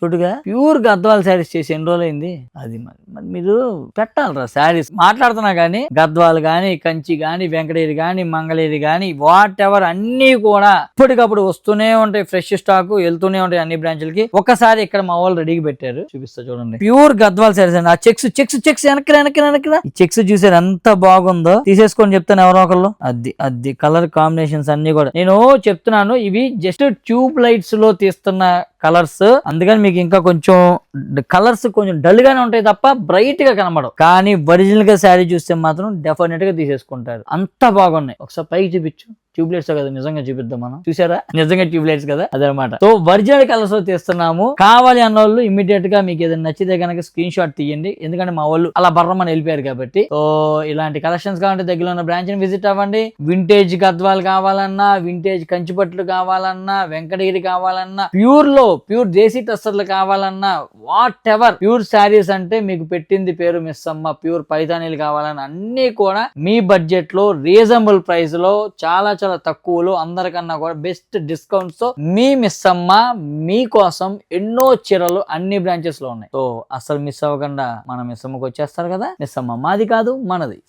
చూడుగా pure Gadwal saris చేసి ఎన్ని రోజులు అయింది. అది మరి మీరు పెట్టాలరా శారీస్. మాట్లాడుతున్నా గానీ గద్వాల్ గాని, కంచి గాని, వెంకటగిరి గాని, మంగళగిరి గాని, వాట్ ఎవర్ అన్ని కూడా ఇప్పటికప్పుడు వస్తూనే ఉంటాయి. ఫ్రెష్ స్టాక్ వెళ్తూనే ఉంటాయి అన్ని బ్రాంచ్లకి. ఒకసారి ఇక్కడ మా వాళ్ళు రెడీగా పెట్టారు, చూపిస్తా చూడండి. ప్యూర్ గద్వాల్ శారీస్ అండి. ఆ చెక్స్ వెనక్కి ఈ చెక్స్ చూసారు ఎంత బాగుందో. తీసేసుకొని చెప్తాను ఎవరో ఒకళ్ళు. అది కలర్ కాంబినేషన్స్ అన్ని కూడా నేను చెప్తున్నాను. ఇవి జస్ట్ ట్యూబ్ లైట్స్ లో తీస్తున్న కలర్స్, అందుకని మీకు ఇంకా కొంచెం కలర్స్ కొంచెం డల్ గానే ఉంటాయి తప్ప బ్రైట్ గా కనబడవు. కానీ ఒరిజినల్ గా శారీ చూస్తే మాత్రం డెఫినెట్ గా తీసేసుకుంటారు. అంత బాగున్నాయి. ఒకసారి పైకి చూపించు. ట్యూబ్ లైట్స్ కదా, నిజంగా చూపిద్దాం మనం. చూసారా, నిజంగా ట్యూబ్ లైట్స్ కదా, అదనమాట. సో ఒరిజినల్ కలర్స్ లో తీస్తున్నాము. కావాలి అన్న వాళ్ళు ఇమీడియట్ గా మీకు ఏదైనా నచ్చితే కనుక స్క్రీన్ షాట్ తీయండి. ఎందుకంటే మా వాళ్ళు అలా బర్రమని వెళ్ళిపోయారు కాబట్టి. సో ఇలాంటి కలెక్షన్స్ కావాలంటే దగ్గరలో ఉన్న బ్రాంచ్ ని విజిట్ అవ్వండి. వింటేజ్ గద్వాల్ కావాలన్నా, వింటేజ్ కంచిపట్లు కావాలన్నా, వెంకటగిరి కావాలన్నా, ప్యూర్ దేశీ టస్సర్లు కావాలన్నా, వాట్ ఎవర్ ప్యూర్ శారీస్ అంటే మీకు పెట్టింది పేరు మిస్ అమ్మ. ప్యూర్ పైతానీలు కావాలన్నా అన్ని కూడా మీ బడ్జెట్ లో రీజనబుల్ ప్రైస్ లో చాలా తక్కువలో అందరికన్నా కూడా బెస్ట్ డిస్కౌంట్స్ తో మీ మిస్ అమ్మ మీకోసం ఎన్నో చీరలు అన్ని బ్రాంచెస్ లో ఉన్నాయి. సో అసలు మిస్ అవ్వకుండా మన మిస్ అమ్మకి వచ్చేస్తారు కదా. మిస్ అమ్మ మాది కాదు, మనది.